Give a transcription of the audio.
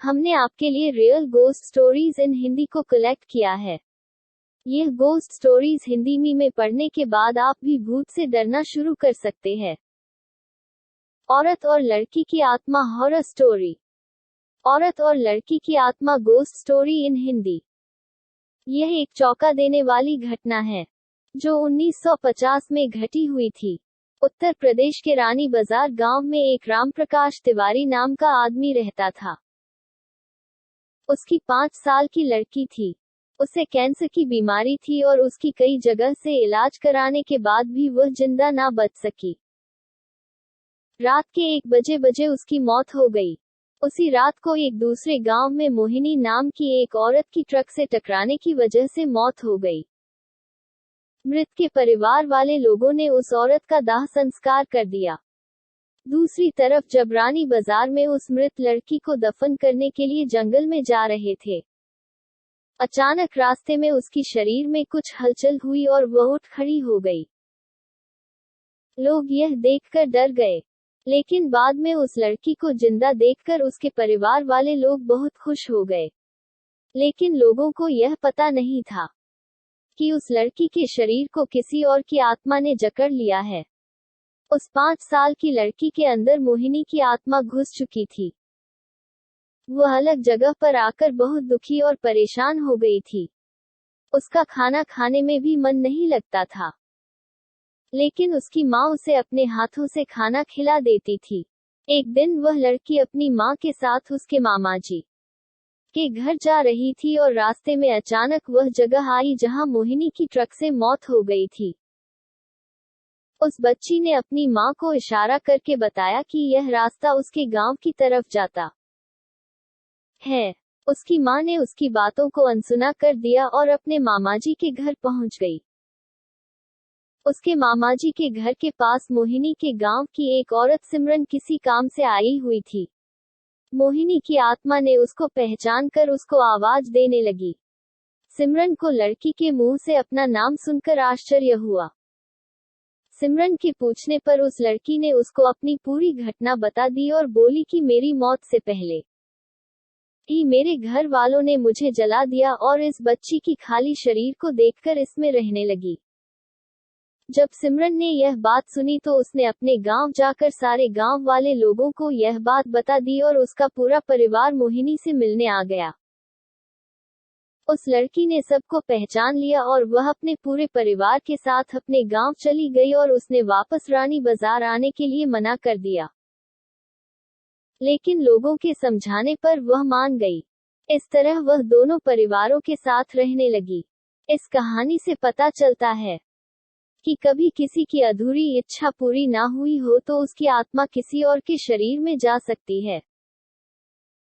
हमने आपके लिए real ghost stories in Hindi को कलेक्ट किया है। यह गोस्ट स्टोरीज हिंदी में पढ़ने के बाद आप भी भूत से डरना शुरू कर सकते हैं। औरत और लड़की की आत्मा हॉरर स्टोरी। औरत और लड़की की आत्मा गोस्ट स्टोरी इन हिंदी। यह एक चौंका देने वाली घटना है जो 1950 में घटी हुई थी। उत्तर प्रदेश के रानी बाजार गांव में एक रामप्रकाश तिवारी नाम का आदमी रहता था। उसकी 5 साल की लड़की थी। उसे कैंसर की बीमारी थी और उसकी कई जगह से इलाज कराने के बाद भी वह जिंदा ना बच सकी। रात के 1 बजे उसकी मौत हो गई। उसी रात को एक दूसरे गांव में मोहिनी नाम की एक औरत की ट्रक से टकराने की वजह से मौत हो गई। मृत के परिवार वाले लोगों ने उस औरत का दाह संस्कार कर दिया। दूसरी तरफ जब रानी बाजार में उस मृत लड़की को दफन करने के लिए जंगल में जा रहे थे, अचानक रास्ते में उसकी शरीर में कुछ हलचल हुई और वह उठ खड़ी हो गई। लोग यह देखकर डर गए, लेकिन बाद में उस लड़की को जिंदा देखकर उसके परिवार वाले लोग बहुत खुश हो गए। लेकिन लोगों को यह पता नहीं था कि उस लड़की के शरीर को किसी और की आत्मा ने जकड़ लिया है। उस 5 साल की लड़की के अंदर मोहिनी की आत्मा घुस चुकी थी। वह अलग जगह पर आकर बहुत दुखी और परेशान हो गई थी। उसका खाना खाने में भी मन नहीं लगता था, लेकिन उसकी माँ उसे अपने हाथों से खाना खिला देती थी। एक दिन वह लड़की अपनी माँ के साथ उसके मामाजी के घर जा रही थी और रास्ते में अचानक वह जगह आई जहां मोहिनी की ट्रक से मौत हो गई थी। उस बच्ची ने अपनी माँ को इशारा करके बताया कि यह रास्ता उसके गांव की तरफ जाता है। उसकी माँ ने उसकी बातों को अनसुना कर दिया और अपने मामाजी के घर पहुंच गई। उसके मामाजी के घर के पास मोहिनी के गांव की एक औरत सिमरन किसी काम से आई हुई थी। मोहिनी की आत्मा ने उसको पहचान कर उसको आवाज देने लगी। सिमरन को लड़की के मुंह से अपना नाम सुनकर आश्चर्य हुआ। सिमरन के पूछने पर उस लड़की ने उसको अपनी पूरी घटना बता दी और बोली कि मेरी मौत से पहले ही मेरे घर वालों ने मुझे जला दिया और इस बच्ची की खाली शरीर को देखकर इसमें रहने लगी। जब सिमरन ने यह बात सुनी तो उसने अपने गांव जाकर सारे गांव वाले लोगों को यह बात बता दी और उसका पूरा परिवार मोहिनी से मिलने आ गया। उस लड़की ने सबको पहचान लिया और वह अपने पूरे परिवार के साथ अपने गांव चली गई और उसने वापस रानी बाजार आने के लिए मना कर दिया, लेकिन लोगों के समझाने पर वह मान गई। इस तरह वह दोनों परिवारों के साथ रहने लगी। इस कहानी से पता चलता है कि कभी किसी की अधूरी इच्छा पूरी ना हुई हो तो उसकी आत्मा किसी और के शरीर में जा सकती है।